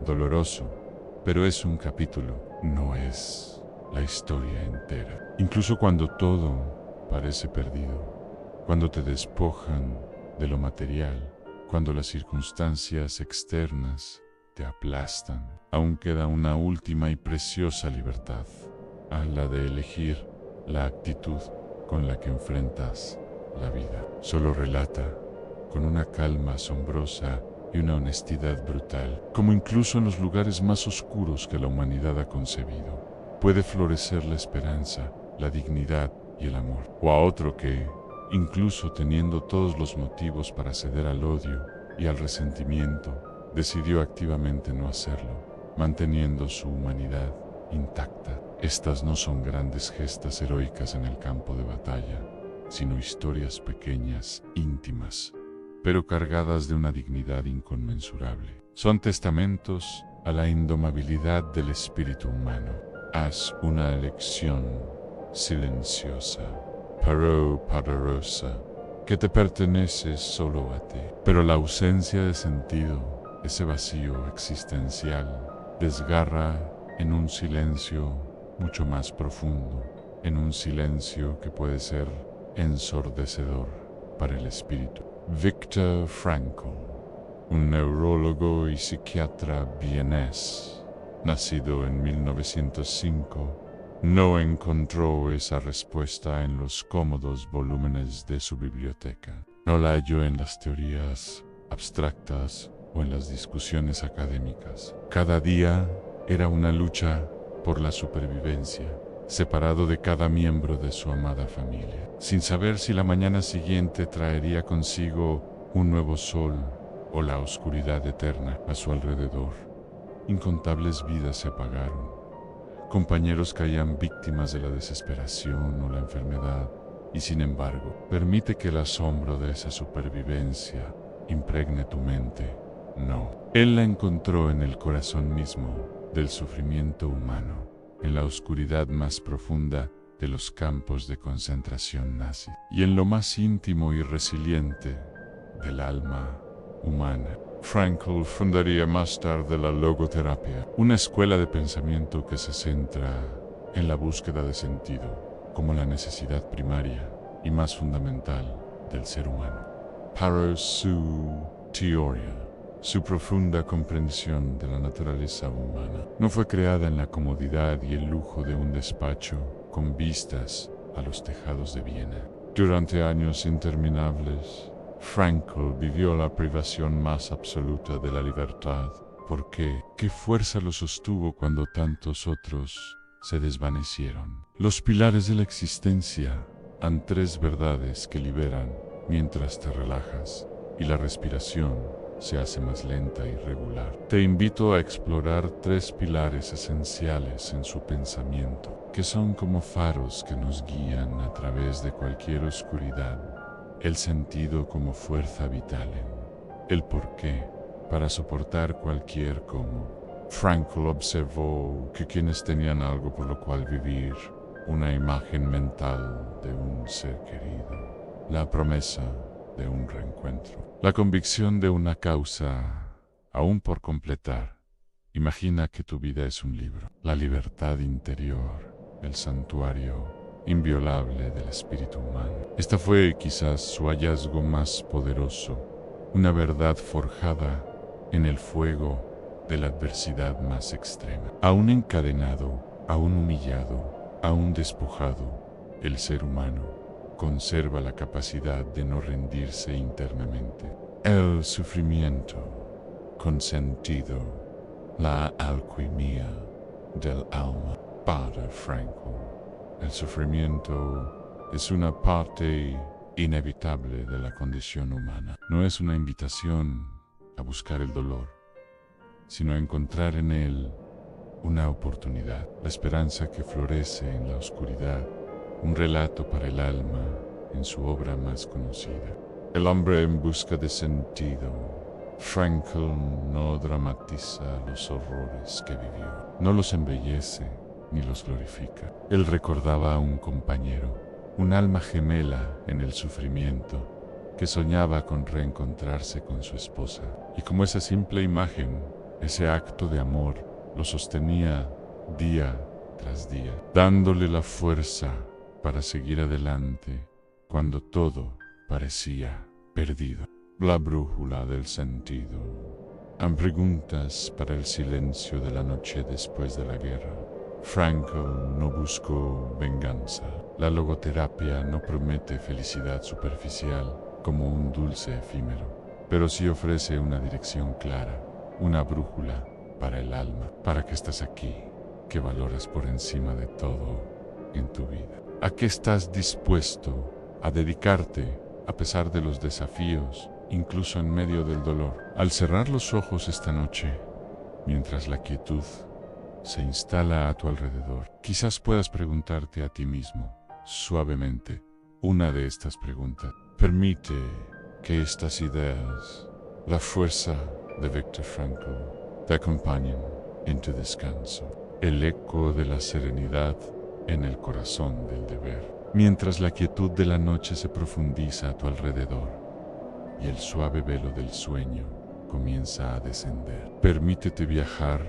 doloroso, pero es un capítulo, no es la historia entera. Incluso cuando todo parece perdido, cuando te despojan de lo material, cuando las circunstancias externas te aplastan, aún queda una última y preciosa libertad, a la de elegir la actitud con la que enfrentas la vida. Solo relata, con una calma asombrosa y una honestidad brutal, como incluso en los lugares más oscuros que la humanidad ha concebido, puede florecer la esperanza, la dignidad y el amor. O a otro que, incluso teniendo todos los motivos para ceder al odio y al resentimiento, decidió activamente no hacerlo, manteniendo su humanidad intacta. Estas no son grandes gestas heroicas en el campo de batalla, sino historias pequeñas, íntimas, pero cargadas de una dignidad inconmensurable. Son testamentos a la indomabilidad del espíritu humano. Haz una elección silenciosa, pero poderosa, que te pertenece solo a ti. Pero la ausencia de sentido, ese vacío existencial, desgarra en un silencio mucho más profundo, en un silencio que puede ser ensordecedor para el espíritu. Viktor Frankl, un neurólogo y psiquiatra vienés, nacido en 1905, no encontró esa respuesta en los cómodos volúmenes de su biblioteca. No la halló en las teorías abstractas o en las discusiones académicas. Cada día era una lucha por la supervivencia, separado de cada miembro de su amada familia, sin saber si la mañana siguiente traería consigo un nuevo sol o la oscuridad eterna a su alrededor. Incontables vidas se apagaron, compañeros caían víctimas de la desesperación o la enfermedad, y sin embargo, permite que el asombro de esa supervivencia impregne tu mente. No, él la encontró en el corazón mismo del sufrimiento humano, en la oscuridad más profunda de los campos de concentración nazi y en lo más íntimo y resiliente del alma humana. Frankl fundaría más tarde la logoterapia, una escuela de pensamiento que se centra en la búsqueda de sentido como la necesidad primaria y más fundamental del ser humano. Para su teoría, su profunda comprensión de la naturaleza humana no fue creada en la comodidad y el lujo de un despacho con vistas a los tejados de Viena. Durante años interminables, Frankl vivió la privación más absoluta de la libertad ¿Por qué? ¿Qué fuerza lo sostuvo cuando tantos otros se desvanecieron? Los pilares de la existencia han tres verdades que liberan mientras te relajas y la respiración se hace más lenta y regular. Te invito a explorar tres pilares esenciales en su pensamiento, que son como faros que nos guían a través de cualquier oscuridad. El sentido como fuerza vital, el porqué para soportar cualquier cómo. Frankl observó que quienes tenían algo por lo cual vivir, una imagen mental de un ser querido, la promesa de un reencuentro, la convicción de una causa aún por completar. Imagina que tu vida es un libro, la libertad interior, el santuario inviolable del espíritu humano. Esta fue quizás su hallazgo más poderoso, una verdad forjada en el fuego de la adversidad más extrema. Aún encadenado, aún humillado, aún despojado, el ser humano conserva la capacidad de no rendirse internamente. El sufrimiento con sentido, la alquimia del alma. Para Frankl, el sufrimiento es una parte inevitable de la condición humana. No es una invitación a buscar el dolor, sino a encontrar en él una oportunidad, la esperanza que florece en la oscuridad, un relato para el alma en su obra más conocida. El hombre en busca de sentido. Frankl no dramatiza los horrores que vivió, no los embellece ni los glorifica. Él recordaba a un compañero, un alma gemela en el sufrimiento, que soñaba con reencontrarse con su esposa. Y como esa simple imagen, ese acto de amor, lo sostenía día tras día, dándole la fuerza para seguir adelante cuando todo parecía perdido. La brújula del sentido. Han preguntas para el silencio de la noche después de la guerra. Frankl no buscó venganza. La logoterapia no promete felicidad superficial como un dulce efímero, pero sí ofrece una dirección clara, una brújula para el alma. ¿Para qué estás aquí? ¿Qué valoras por encima de todo en tu vida? ¿A qué estás dispuesto a dedicarte a pesar de los desafíos, incluso en medio del dolor? Al cerrar los ojos esta noche, mientras la quietud se instala a tu alrededor, quizás puedas preguntarte a ti mismo, suavemente, una de estas preguntas. Permite que estas ideas, la fuerza de Viktor Frankl, te acompañen en tu descanso. El eco de la serenidad en el corazón del deber, mientras la quietud de la noche se profundiza a tu alrededor y el suave velo del sueño comienza a descender. Permítete viajar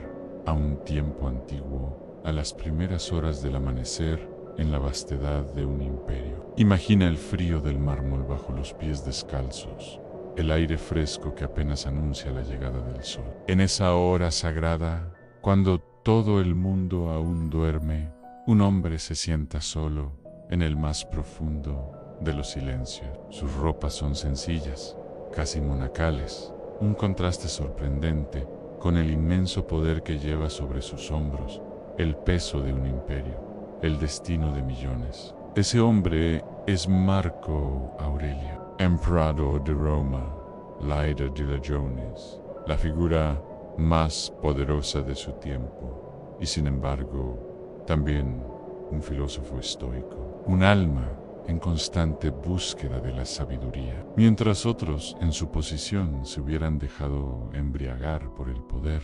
a un tiempo antiguo, a las primeras horas del amanecer en la vastedad de un imperio. Imagina el frío del mármol bajo los pies descalzos, el aire fresco que apenas anuncia la llegada del sol. En esa hora sagrada, cuando todo el mundo aún duerme, un hombre se sienta solo en el más profundo de los silencios. Sus ropas son sencillas, casi monacales, un contraste sorprendente con el inmenso poder que lleva sobre sus hombros, el peso de un imperio, el destino de millones. Ese hombre es Marco Aurelio, emperador de Roma, líder de los legiones, la figura más poderosa de su tiempo, y sin embargo, también un filósofo estoico, un alma en constante búsqueda de la sabiduría. Mientras otros en su posición se hubieran dejado embriagar por el poder,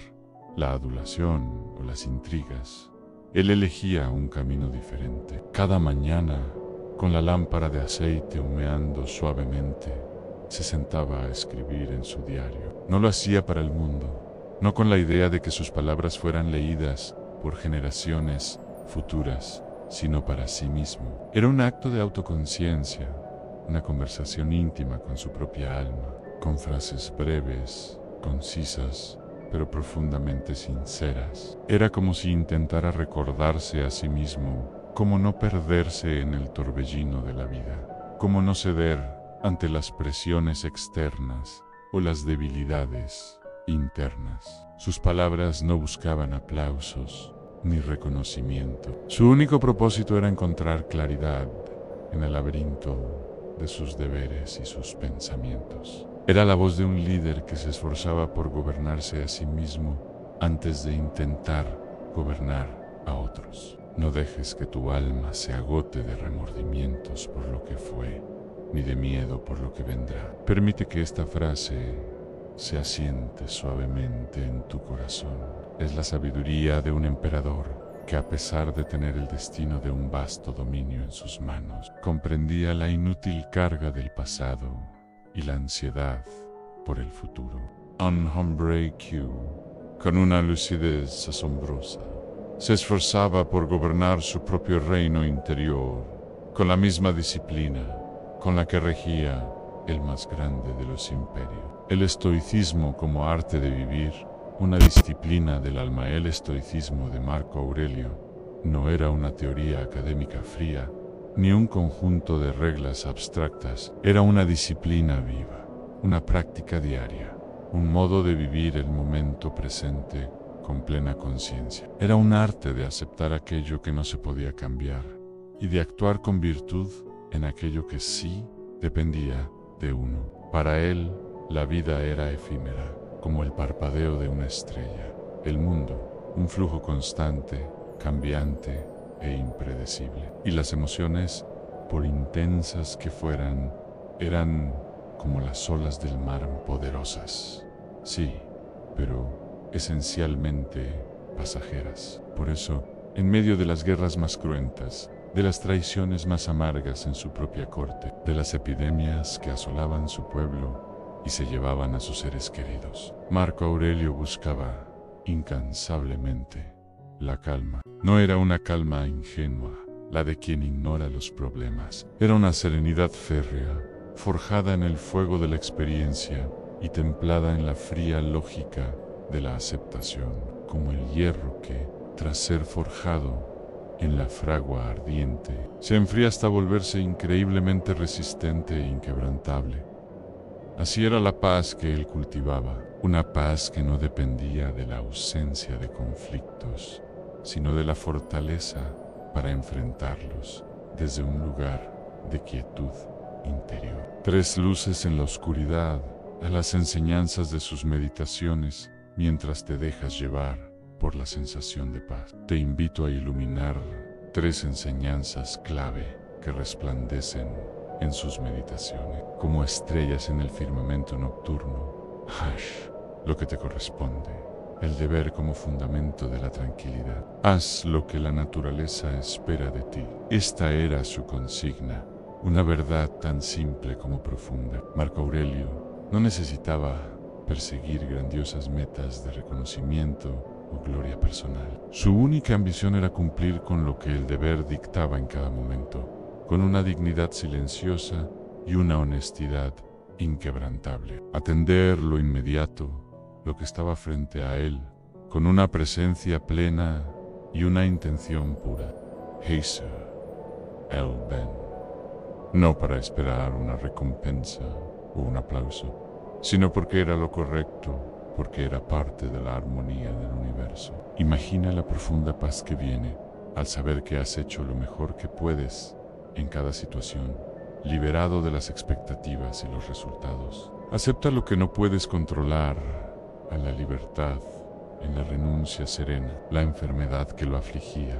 la adulación o las intrigas, él elegía un camino diferente. Cada mañana, con la lámpara de aceite humeando suavemente, se sentaba a escribir en su diario. No lo hacía para el mundo, no con la idea de que sus palabras fueran leídas por generaciones futuras, sino para sí mismo. Era un acto de autoconciencia, una conversación íntima con su propia alma, con frases breves, concisas, pero profundamente sinceras. Era como si intentara recordarse a sí mismo cómo no perderse en el torbellino de la vida, cómo no ceder ante las presiones externas o las debilidades internas. Sus palabras no buscaban aplausos ni reconocimiento. Su único propósito era encontrar claridad en el laberinto de sus deberes y sus pensamientos. Era la voz de un líder que se esforzaba por gobernarse a sí mismo antes de intentar gobernar a otros. No dejes que tu alma se agote de remordimientos por lo que fue, ni de miedo por lo que vendrá. Permite que esta frase se asiente suavemente en tu corazón. Es la sabiduría de un emperador que, a pesar de tener el destino de un vasto dominio en sus manos, comprendía la inútil carga del pasado y la ansiedad por el futuro. Un hombre que, con una lucidez asombrosa, se esforzaba por gobernar su propio reino interior con la misma disciplina con la que regía el más grande de los imperios. El estoicismo como arte de vivir, una disciplina del alma. El estoicismo de Marco Aurelio no era una teoría académica fría, ni un conjunto de reglas abstractas. Era una disciplina viva, una práctica diaria, un modo de vivir el momento presente con plena conciencia. Era un arte de aceptar aquello que no se podía cambiar y de actuar con virtud en aquello que sí dependía de uno. Para él, la vida era efímera, como el parpadeo de una estrella. El mundo, un flujo constante, cambiante e impredecible. Y las emociones, por intensas que fueran, eran como las olas del mar, poderosas. Sí, pero esencialmente pasajeras. Por eso, en medio de las guerras más cruentas, de las traiciones más amargas en su propia corte, de las epidemias que asolaban su pueblo y se llevaban a sus seres queridos, Marco Aurelio buscaba incansablemente la calma. No era una calma ingenua, la de quien ignora los problemas. Era una serenidad férrea, forjada en el fuego de la experiencia y templada en la fría lógica de la aceptación, como el hierro que, tras ser forjado en la fragua ardiente, se enfría hasta volverse increíblemente resistente e inquebrantable. Así era la paz que él cultivaba, una paz que no dependía de la ausencia de conflictos, sino de la fortaleza para enfrentarlos desde un lugar de quietud interior. Tres luces en la oscuridad, a las enseñanzas de sus meditaciones, mientras te dejas llevar por la sensación de paz. Te invito a iluminar tres enseñanzas clave que resplandecen en sus meditaciones, como estrellas en el firmamento nocturno. Haz lo que te corresponde, el deber como fundamento de la tranquilidad. Haz lo que la naturaleza espera de ti. Esta era su consigna, una verdad tan simple como profunda. Marco Aurelio no necesitaba perseguir grandiosas metas de reconocimiento o gloria personal. Su única ambición era cumplir con lo que el deber dictaba en cada momento, con una dignidad silenciosa y una honestidad inquebrantable. Atender lo inmediato, lo que estaba frente a él, con una presencia plena y una intención pura. Heiser el Ben. No para esperar una recompensa o un aplauso, sino porque era lo correcto, porque era parte de la armonía del universo. Imagina la profunda paz que viene al saber que has hecho lo mejor que puedes en cada situación, liberado de las expectativas y los resultados. Acepta lo que no puedes controlar, a la libertad, en la renuncia serena, la enfermedad que lo afligía,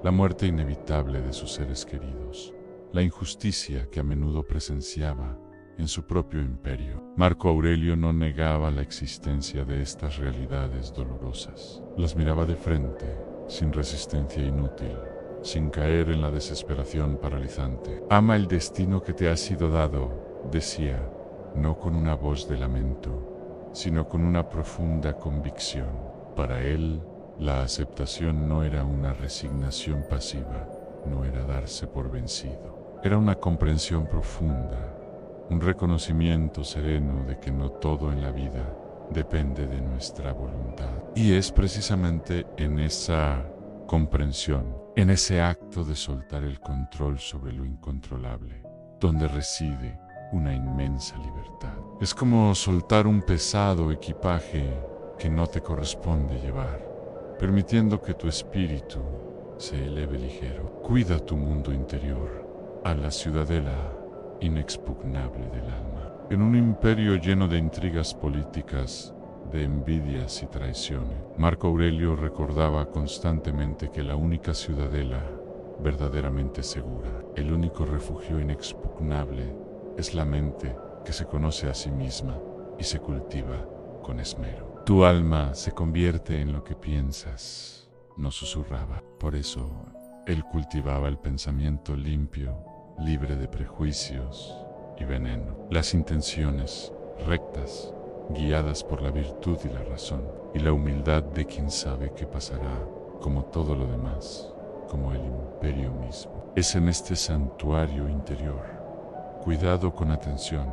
la muerte inevitable de sus seres queridos, la injusticia que a menudo presenciaba en su propio imperio. Marco Aurelio no negaba la existencia de estas realidades dolorosas. Las miraba de frente, sin resistencia inútil, sin caer en la desesperación paralizante. Ama el destino que te ha sido dado, decía, no con una voz de lamento, sino con una profunda convicción. Para él, la aceptación no era una resignación pasiva, no era darse por vencido. Era una comprensión profunda, un reconocimiento sereno de que no todo en la vida depende de nuestra voluntad. Y es precisamente en esa comprensión, en ese acto de soltar el control sobre lo incontrolable, donde reside una inmensa libertad. Es como soltar un pesado equipaje que no te corresponde llevar, permitiendo que tu espíritu se eleve ligero. Cuida tu mundo interior, a la ciudadela inexpugnable del alma. En un imperio lleno de intrigas políticas, de envidias y traiciones, Marco Aurelio recordaba constantemente que la única ciudadela verdaderamente segura, el único refugio inexpugnable, es la mente que se conoce a sí misma y se cultiva con esmero. Tu alma se convierte en lo que piensas, no susurraba. Por eso, él cultivaba el pensamiento limpio, libre de prejuicios y veneno. Las intenciones rectas, guiadas por la virtud y la razón, y la humildad de quien sabe que pasará, como todo lo demás, como el imperio mismo. Es en este santuario interior, cuidado con atención,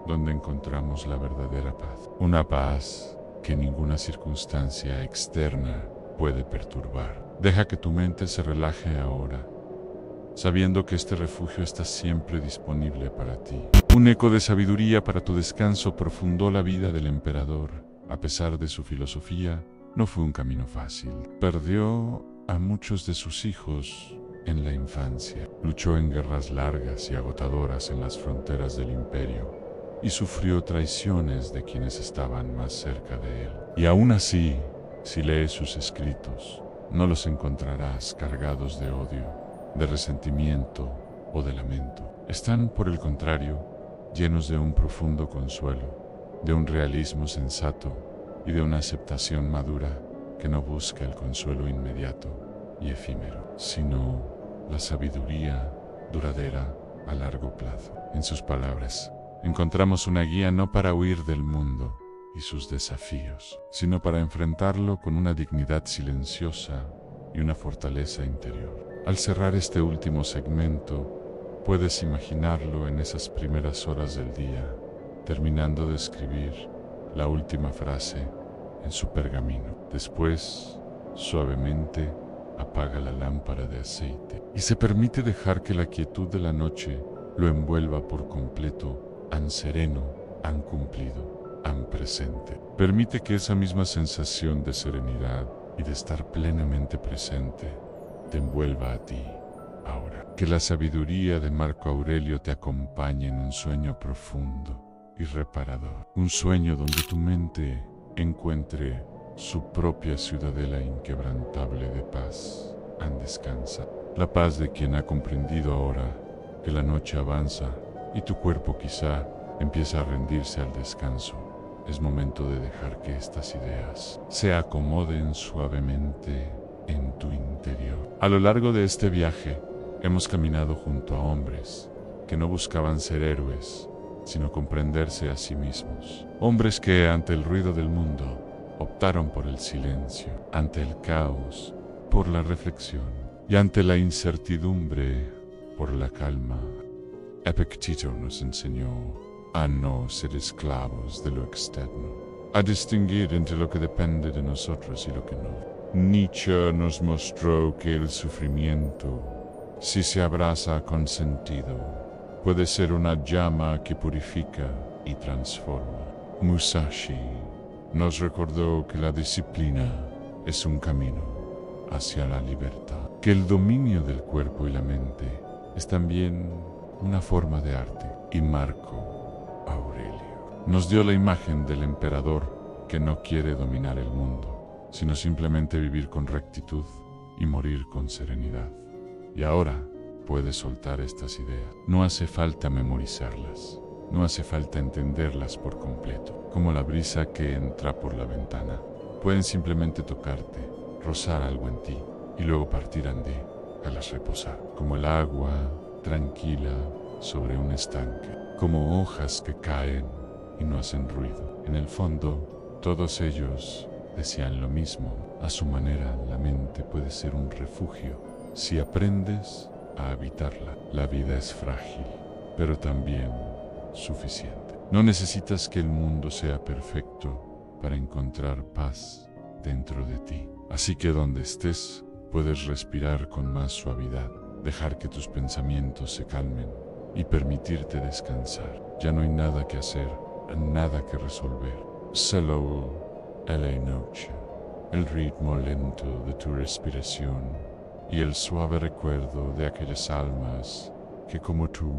donde encontramos la verdadera paz. Una paz que ninguna circunstancia externa puede perturbar. Deja que tu mente se relaje ahora, sabiendo que este refugio está siempre disponible para ti. Un eco de sabiduría para tu descanso profundó la vida del emperador. A pesar de su filosofía, no fue un camino fácil. Perdió a muchos de sus hijos en la infancia. Luchó en guerras largas y agotadoras en las fronteras del imperio y sufrió traiciones de quienes estaban más cerca de él. Y aún así, si lees sus escritos, no los encontrarás cargados de odio, de resentimiento o de lamento. Están, por el contrario, llenos de un profundo consuelo, de un realismo sensato y de una aceptación madura que no busca el consuelo inmediato y efímero, sino la sabiduría duradera a largo plazo. En sus palabras, encontramos una guía no para huir del mundo y sus desafíos, sino para enfrentarlo con una dignidad silenciosa y una fortaleza interior. Al cerrar este último segmento, puedes imaginarlo en esas primeras horas del día, terminando de escribir la última frase en su pergamino. Después, suavemente, apaga la lámpara de aceite y se permite dejar que la quietud de la noche lo envuelva por completo, tan sereno, tan cumplido, tan presente. Permite que esa misma sensación de serenidad y de estar plenamente presente te envuelva a ti ahora. Que la sabiduría de Marco Aurelio te acompañe en un sueño profundo y reparador. Un sueño donde tu mente encuentre su propia ciudadela inquebrantable de paz. Descansa. La paz de quien ha comprendido ahora que la noche avanza y tu cuerpo quizá empieza a rendirse al descanso. Es momento de dejar que estas ideas se acomoden suavemente en tu interior. A lo largo de este viaje, hemos caminado junto a hombres que no buscaban ser héroes, sino comprenderse a sí mismos. Hombres que, ante el ruido del mundo, optaron por el silencio, ante el caos, por la reflexión, y ante la incertidumbre, por la calma. Epicteto nos enseñó a no ser esclavos de lo externo, a distinguir entre lo que depende de nosotros y lo que no. Nietzsche nos mostró que el sufrimiento, si se abraza con sentido, puede ser una llama que purifica y transforma. Musashi nos recordó que la disciplina es un camino hacia la libertad, que el dominio del cuerpo y la mente es también una forma de arte. Y Marco Aurelio nos dio la imagen del emperador que no quiere dominar el mundo, sino simplemente vivir con rectitud y morir con serenidad. Y ahora puedes soltar estas ideas. No hace falta memorizarlas, no hace falta entenderlas por completo. Como la brisa que entra por la ventana, pueden simplemente tocarte, rozar algo en ti y luego partir andé, hagas reposar. Como el agua tranquila sobre un estanque, como hojas que caen y no hacen ruido. En el fondo, todos ellos decían lo mismo. A su manera, la mente puede ser un refugio si aprendes a habitarla. La vida es frágil, pero también suficiente. No necesitas que el mundo sea perfecto para encontrar paz dentro de ti. Así que donde estés, puedes respirar con más suavidad, dejar que tus pensamientos se calmen y permitirte descansar. Ya no hay nada que hacer, nada que resolver. Solo la noche, el ritmo lento de tu respiración y el suave recuerdo de aquellas almas que como tú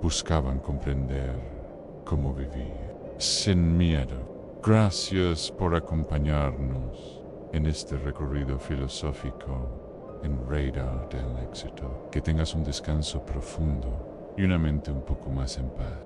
buscaban comprender cómo vivir sin miedo. Gracias por acompañarnos en este recorrido filosófico en Radar del Éxito. Que tengas un descanso profundo y una mente un poco más en paz.